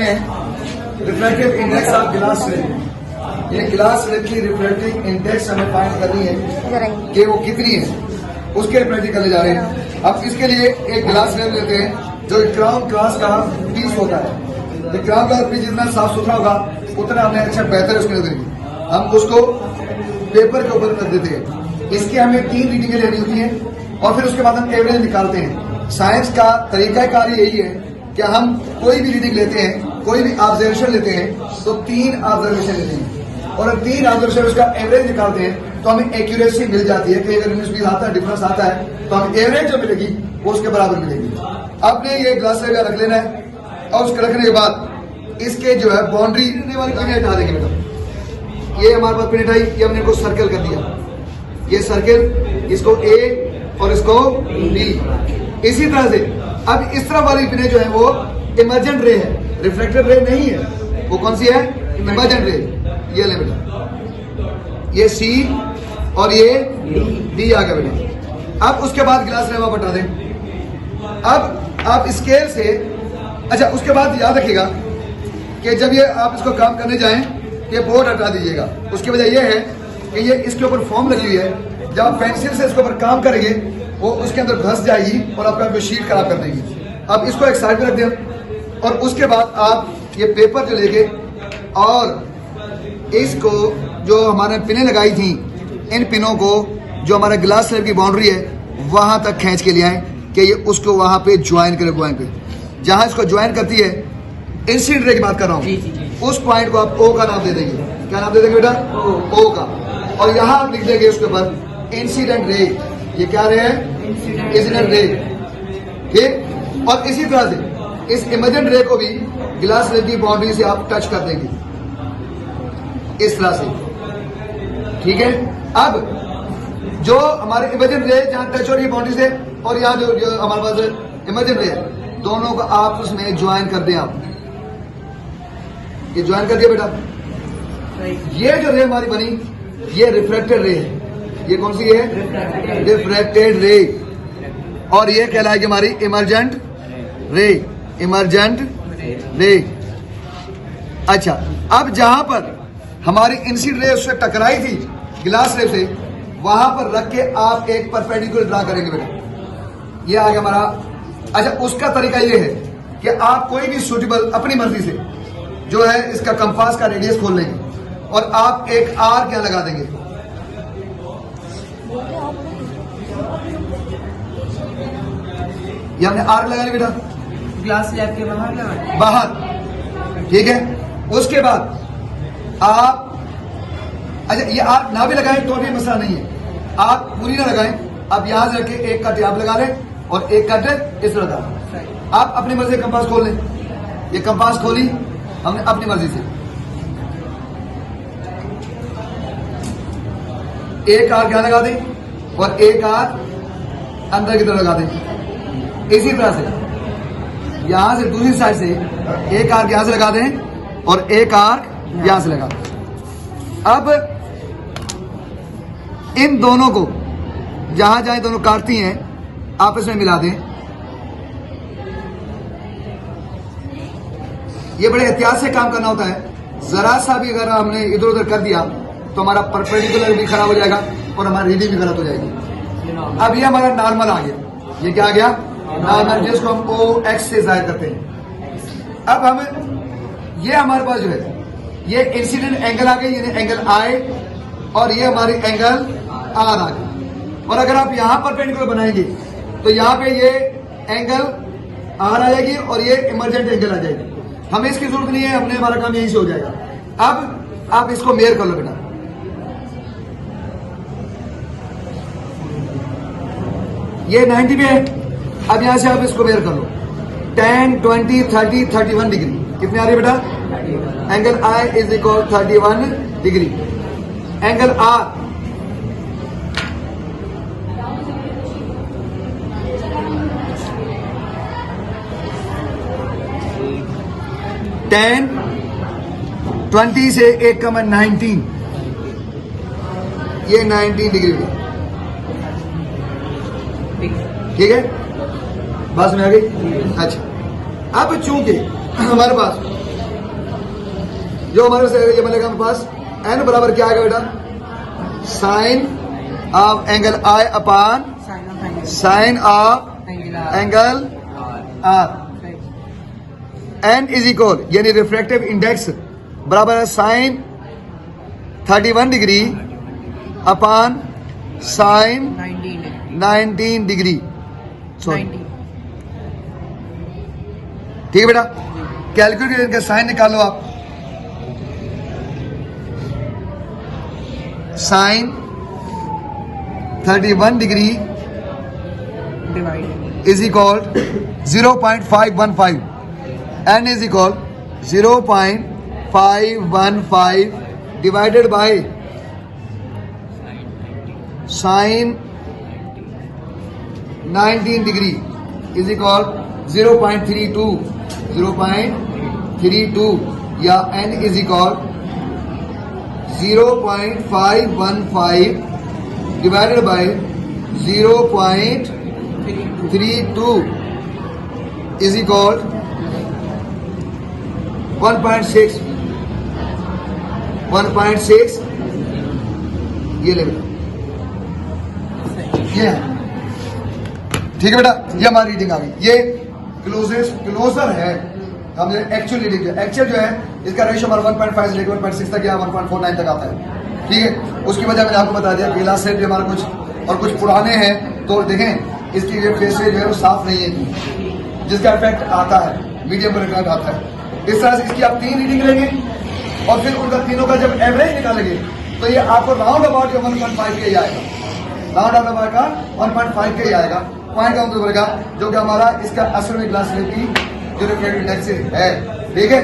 हैं refractive index of glass slip. ये glass slip की रिफ्रैक्टिव इंडेक्स हमें फाइंड करनी है कि वो कितनी है, उसके रिफ्रैक्टिव करने जा रहे हैं। अब इसके लिए एक ग्लास स्लिप लेते हैं जो क्राउन ग्लास का पीस होता है। तो क्राउन ग्लास पीस जितना साफ सुथरा होगा उतना हमने अच्छा बेहतर उसके नजर की हम उसको पेपर के ऊपर रख देते हैं। इसकी हमें 3 रीडिंगें लेनी होती हैं और फिर उसके बाद हम एवरेज निकालते हैं। साइंस का तरीकाकार यही है कि हम कोई भी रीडिंग लेते हैं, कोई भी ऑब्जर्वेशन लेते हैं तो 3 ऑब्जर्वेशन लेते हैं और 3 ऑब्जर्वेशन उसका एवरेज निकालते हैं तो हमें एक्यूरेसी मिल जाती है कि अगर 19-20 आता है डिफरेंस आता है तो हमें एवरेज जो मिलेगी वो उसके बराबर मिलेगी। आपने ये ग्लास रख लेना है और उसको रखने के बाद इसके जो है बाउंड्री वाली पिन हटा देंगे बेटा। ये हमारे पास पिन हटाई, ये हमने इनको सर्कल कर दिया, ये सर्कल, इसको ए और इसको बी। इसी तरह से अब इस तरह वाली पिने जो है वो इमर्जेंट रे है, रिफ्लेक्टेड रे नहीं है। वो कौन सी है? इमर्जेंट रे। ये ले बेटा, ये सी और ये डी आ गया बेटा। अब उसके बाद गिलास रेवा बटा दें। अब आप स्केल से, अच्छा उसके बाद याद रखिएगा कि जब ये आप इसको काम करने जाएं ये बोर्ड हटा दीजिएगा। उसकी वजह यह है कि ये इसके ऊपर फॉर्म लगी हुई है, जब आप पेंसिल से इसके ऊपर काम करेंगे वो उसके अंदर घस जाएगी और आपका शीट खराब कर देगी। अब इसको एक साइड पे रख दें और उसके बाद आप ये पेपर जो लेके और इसको जो हमारे पिनें लगाई थी इन पिनों को जो हमारा ग्लास स्लैब की बाउंड्री है वहां तक खींच के ले आए कि ये उसको वहां पे ज्वाइन करे। पॉइंट पे जहां इसको ज्वाइन करती है, इंसिडेंट रे की बात कर रहा हूं, उस पॉइंट को आप ओ का नाम दे देंगे। क्या नाम दे देंगे बेटा? ओ का। और यहां आप लिख देंगे उसके ऊपर इंसिडेंट रे। ये क्या रे है? Incident ray. ठीक। और इसी तरह से इस इमर्जेंट रे को भी ग्लास स्लैब की बाउंड्री से आप टच कर देंगे इस तरह से। ठीक है। अब जो हमारे इमर्जेंट रे जहां टच हो रही है बाउंड्री से और यहाँ जो हमारे पास इमर्जेंट रे है, दोनों को आप उसमें ज्वाइन कर दें। आप ये ज्वाइन कर दिया बेटा। ये जो रे हमारी बनी ये रिफ्लेक्टेड रे है। ये कौन सी है? Reflected ray. और ये कहलाएगी हमारी इमर्जेंट रे। इमर्जेंट रे। अच्छा, अब जहां पर हमारी इंसिडेंट रे उससे टकराई थी ग्लास रे से, वहां पर रख के आप एक परपेंडिकुलर ड्रा करेंगे बेटा। ये आ गया हमारा। अच्छा, उसका तरीका ये है कि आप कोई भी सुटेबल अपनी मर्जी से जो है इसका कंपास का रेडियस खोल लेंगे और आप एक आर क्या लगा देंगे। ये हमने आर लगा लिया बेटा ग्लास स्लैब के बाहर लगा, बाहर। ठीक है। उसके बाद आप, अच्छा ये आर ना भी लगाएं तो भी मसला नहीं है, आप पूरी ना लगाएं। आप यहां से रखे एक कट आप लगा लें और एक कट इस तरह का। आप अपनी मर्जी से कंपास खोल लें। ये कंपास खोली हमने अपनी मर्जी से। एक आर क्या लगा दें और एक आर अंदर की तरफ लगा दें। इसी तरह से यहां से दूसरी साइड से एक आर्क यहां से लगा दें और एक आर्क यहां से लगा दें। अब इन दोनों को जहां जहां दोनों काटती हैं आपस में मिला दें। ये बड़े एहतियात से काम करना होता है। जरा सा भी अगर हमने इधर उधर कर दिया तो हमारा परपेंडिकुलर भी खराब हो जाएगा और हमारी रीडिंग भी गलत हो जाएगी। अब ये हमारा नॉर्मल आ गया। ये क्या आ गया? नॉर्मल, जिसको हम ओ एक्स से जाहिर करते हैं। अब हम ये हमारे पास जो है ये इंसिडेंट एंगल आ गई, यानी एंगल आई, और ये हमारी एंगल आर आ गई। और अगर आप यहां परपेंडिकुलर बनाएंगे तो यहां पे ये एंगल आर आ जाएगी और ये इमर्जेंट एंगल आ जाएगी। हमें इसकी जरूरत नहीं है, हमने हमारा काम यहीं से हो जाएगा। अब आप इसको मेयर कर लो बेटा। ये 90 में है। अब यहां से आप इसको मेयर कर लो। 10, 20, 30, 31 डिग्री कितने आ रही है बेटा? Angle I is equal 31 degree. Angle R ten 20 से एक कम 19, ये 19 डिग्री में। ठीक है, बस में आ गई। अच्छा, अब चूंकि हमारे पास जो हमारे से ये बनेगा हमारे पास n बराबर क्या आएगा बेटा, sine of angle I upon sine of angle sine of angle R। n is equal यानी रिफ्रैक्टिव इंडेक्स बराबर है sine 31 degree upon sine 19 degree. Sorry 90 ठीक है बेटा, कैलकुलेटर इनका साइन निकालो आप। Sine 31 degree divided is equal 0.515 n is equal 0.515 divided by sin 19 degree is equal 0.32 या n is equal 0.515 divided by 0.32 is equal 1.6 ये ले बेटा, ये है ठीक है बेटा। ये हमारी रीडिंग आ गई, ये क्लोजर है हमने एक्चुअल रीडिंग जो एक्चुअल जो है इसका रेशियो हमारा 1.5 से लेकर 1.6 तक या 1.49 तक आता है। ठीक है, उसकी वजह मैंने आपको बता दिया। गिलास सेट भी हमारा कुछ और कुछ पुराने हैं तो देखें इसकी जो फेस जो है वो साफ नहीं है, जिसका इफेक्ट आता है मीडियम पर इफेक्ट आता है। इस तरह से इसकी आप 3 रीडिंग लेंगे और फिर उनका तीनों का जब एवरेज निकालेंगे तो ये आपको राउंड अबाउट 1.5 के ही आएगा, राउंड अबाउट का 1.5 के ही आएगा पॉइंट काउंट का, जो कि हमारा इसका असल में ग्लास की जो रिफ्लेक्टिव इंडेक्स है। ठीक है।